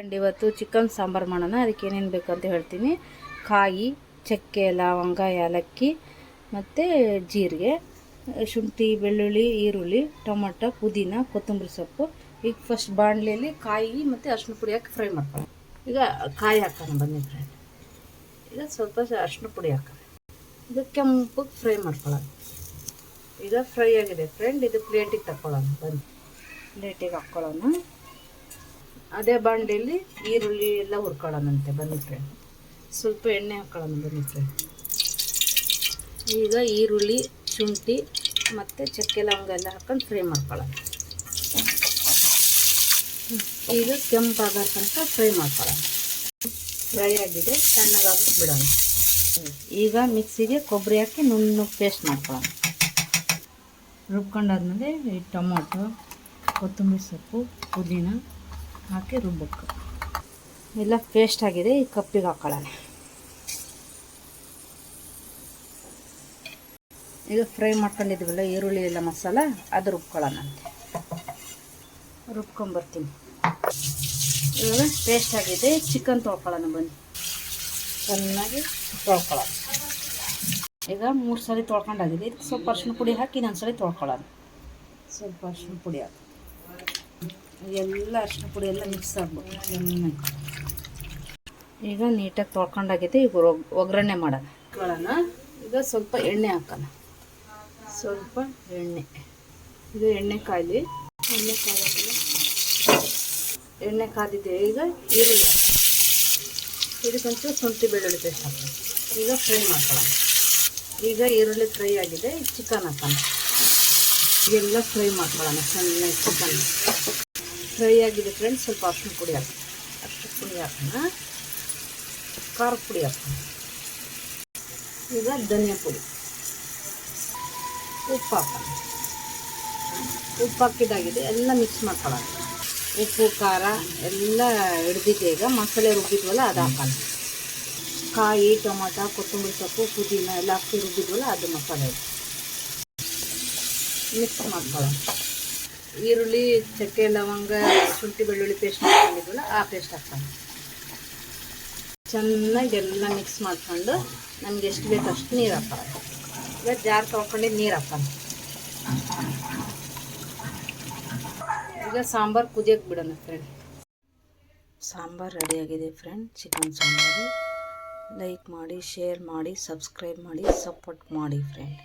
Friend ಇವತ್ತು chicken sambar ಮಾಡೋಣ. ಅದಕ್ಕೆ ಏನೇನು ಬೇಕು ಅಂತ ಹೇಳ್ತೀನಿ. ಕಾಯಿ, ಚಕ್ಕೆ, ಲವಂಗ, ಏಲಕ್ಕಿ ಮತ್ತು ಜೀರಿಗೆ, ಶುಂಠಿ, ಬೆಳ್ಳುಳ್ಳಿ, ಈರುಳ್ಳಿ, ಟೊಮೊಟೊ, ಪುದೀನ, ಕೊತ್ತಂಬರಿ ಸೊಪ್ಪು. ಈಗ ಫಸ್ಟ್ ಬಾಣಲೆಯಲ್ಲಿ ಕಾಯಿ ಮತ್ತು ಅರಿಶಿನ ಪುಡಿ ಹಾಕಿ ಫ್ರೈ ಮಾಡ್ಕೊಳ್ಳೋಣ. ಈಗ ಕಾಯಿ ಹಾಕೋಣ ಬನ್ನಿ ಫ್ರೆಂಡ್. ಈಗ ಸ್ವಲ್ಪ ಅರಿಶಿನ ಪುಡಿ ಹಾಕೋಣ. ಇದು ಕೆಂಪಗೆ ಫ್ರೈ ಮಾಡ್ಕೊಳ್ಳೋಣ. ಈಗ ಫ್ರೈ ಆಗಿದೆ ಫ್ರೆಂಡ್. ಇದು ಪ್ಲೇಟಿಗೆ ತಗೊಳ್ಳೋಣ ಬನ್ನಿ. ಪ್ಲೇಟಿಗೆ ಹಾಕ್ಕೊಳ್ಳೋಣ. ಅದೇ ಬಾಂಡೆಯಲ್ಲಿ ಈರುಳ್ಳಿ ಎಲ್ಲ ಹುರ್ಕೊಳ್ಳೋಣಂತೆ ಬನ್ನಿ ಫ್ರೆಂಡ್. ಸ್ವಲ್ಪ ಎಣ್ಣೆ ಹಾಕ್ಕೊಳ್ಳೋಣ ಬನ್ನಿ ಫ್ರೆಂಡ್. ಈಗ ಈರುಳ್ಳಿ, ಶುಂಠಿ ಮತ್ತು ಚಕ್ಕೆ ಲವಂಗ ಎಲ್ಲ ಹಾಕ್ಕೊಂಡು ಫ್ರೈ ಮಾಡ್ಕೊಳ್ಳೋಣ. ಈಗ ಕೆಂಪಾಗೋ ತನಕ ಫ್ರೈ ಮಾಡ್ಕೊಳ್ಳೋಣ. ಫ್ರೈ ಆಗಿದೆ, ತಣ್ಣಗಾಗಕ್ಕೆ ಬಿಡೋಣ. ಈಗ ಮಿಕ್ಸಿಗೆ ಕೊಬ್ಬರಿ ಹಾಕಿ ನುಣ್ಣಗೆ ಪೇಸ್ಟ್ ಮಾಡ್ಕೊಳ್ಳೋಣ. ರುಬ್ಕೊಂಡಾದ್ಮೇಲೆ ಈ ಟೊಮೊಟೊ, ಕೊತ್ತಂಬರಿ ಸೊಪ್ಪು, ಪುದೀನ ಹಾಕಿ ರುಬ್ಬಕ್ಕೆ ಎಲ್ಲ ಪೇಸ್ಟ್ ಆಗಿದೆ. ಈ ಕಪ್ಪಿಗೆ ಹಾಕೊಳ್ಳೋಣ. ಈಗ ಫ್ರೈ ಮಾಡ್ಕೊಂಡಿದ್ದೀವಲ್ಲ ಈರುಳ್ಳಿ ಎಲ್ಲ ಮಸಾಲ, ಅದು ರುಬ್ಕೊಳ್ಳೋಣ ಅಂತೆ. ರುಬ್ಕೊಂಬರ್ತೀನಿ. ಇವಾಗ ಪೇಸ್ಟ್ ಆಗಿದೆ. ಚಿಕನ್ ತೊಳ್ಕೊಳ್ಳೋಣ ಬನ್ನಿ. ಚೆನ್ನಾಗಿ ತೊಳ್ಕೊಳ್ಳೋಣ. ಈಗ 3 ಸಲ ತೊಳ್ಕೊಂಡಾಗಿದೆ. ಇದಕ್ಕೆ ಸ್ವಲ್ಪ ಅರಿಶಿನ ಪುಡಿ ಹಾಕಿ ಇನ್ನೊಂದು ಸಲ ತೊಳ್ಕೊಳ್ಳೋಣ. ಸ್ವಲ್ಪ ಅರಿಶಿನ ಪುಡಿ ಹಾಕಿ ಎಲ್ಲ ಅರಿಶಿನ ಪುಡಿ ಎಲ್ಲ ಮಿಕ್ಸ್ ಆಗ್ಬೇಕು ಚೆನ್ನಾಗಿ. ಈಗ ನೀಟಾಗಿ ತೊಳ್ಕೊಂಡಾಗಿದೆ. ಈಗ ಒಗ್ಗರಣೆ ಮಾಡೋಣ. ಈಗ ಸ್ವಲ್ಪ ಎಣ್ಣೆ ಹಾಕೋಣ. ಸ್ವಲ್ಪ ಎಣ್ಣೆ. ಇದು ಎಣ್ಣೆ ಕಾಯ್ಲಿ. ಎಣ್ಣೆ ಕಾದಿದೆ. ಈಗ ಈರುಳ್ಳಿ ಹಾಕೋಣ. ಇದಕ್ಕೊಂಚೂರು ಶುಂಠಿ ಬೆಳ್ಳುಳ್ಳಿ ಪೇಸ್ಟ್ ಹಾಕೋಣ. ಈಗ ಫ್ರೈ ಮಾಡ್ಕೊಳ್ಳೋಣ. ಈಗ ಈರುಳ್ಳಿ ಫ್ರೈ ಆಗಿದೆ. ಚಿಕನ್ ಹಾಕೋಣ. ಎಲ್ಲ ಫ್ರೈ ಮಾಡ್ಕೊಳ್ಳೋಣ ಚೆನ್ನಾಗಿ. ಚಿಕನ್ ಫ್ರೈ ಆಗಿದೆ ಫ್ರೆಂಡ್ಸ್. ಸ್ವಲ್ಪ ಅರಿಶಿನ ಪುಡಿ ಹಾಕೋಣ. ಅರಿಶಿನ ಪುಡಿ ಹಾಕೋಣ. ಖಾರ ಪುಡಿ ಹಾಕೋಣ. ಈಗ ಧನಿಯಾ ಪುಡಿ, ಉಪ್ಪು ಹಾಕೋಣ. ಉಪ್ಪು ಹಾಕಿದಾಗಿದೆ. ಎಲ್ಲ ಮಿಕ್ಸ್ ಮಾಡ್ಕೊಳ್ಳೋಣ. ಉಪ್ಪು ಖಾರ ಎಲ್ಲ ಹಿಡ್ದಿದೆ. ಈಗ ಮಸಾಲೆ ರುಬ್ಬಿದ್ವಲ್ಲ ಅದು ಹಾಕೋಣ. ಕಾಯಿ, ಟೊಮೊಟೊ, ಕೊತ್ತಂಬರಿ ಸೊಪ್ಪು, ಪುದೀನ ಎಲ್ಲ ಹಾಕಿ ರುಬ್ಬಿದ್ವಲ್ಲ ಅದು ಮಸಾಲೆ ಮಿಕ್ಸ್ ಮಾಡ್ಕೊಳ್ಳೋಣ. ಈರುಳ್ಳಿ, ಚಕ್ಕೆ ಲವಂಗ, ಶುಂಠಿ ಬೆಳ್ಳುಳ್ಳಿ ಪೇಸ್ಟ್ ಮಾಡ್ಕೊಂಡಿದ್ವಲ್ಲ ಆ ಪೇಸ್ಟ್ ಹಾಕೋಣ. ಚೆನ್ನಾಗಿ ಎಲ್ಲ ಮಿಕ್ಸ್ ಮಾಡ್ಕೊಂಡು ನಮ್ಗೆ ಎಷ್ಟು ಬೇಕು ಅಷ್ಟು ನೀರು ಹಾಕೋಣ. ಈಗ ಜಾರ್ ತೊಳ್ಕೊಂಡು ನೀರು ಹಾಕೋಣ. ಈಗ ಸಾಂಬಾರು ಕುದಿಯೋಕ್ಕೆ ಬಿಡೋಣ ಫ್ರೆಂಡ್. ಸಾಂಬಾರು ರೆಡಿಯಾಗಿದೆ ಫ್ರೆಂಡ್. ಚಿಕನ್ ಸಾಂಬಾರು. ಲೈಕ್ ಮಾಡಿ, ಶೇರ್ ಮಾಡಿ, ಸಬ್ಸ್ಕ್ರೈಬ್ ಮಾಡಿ, ಸಪೋರ್ಟ್ ಮಾಡಿ ಫ್ರೆಂಡ್.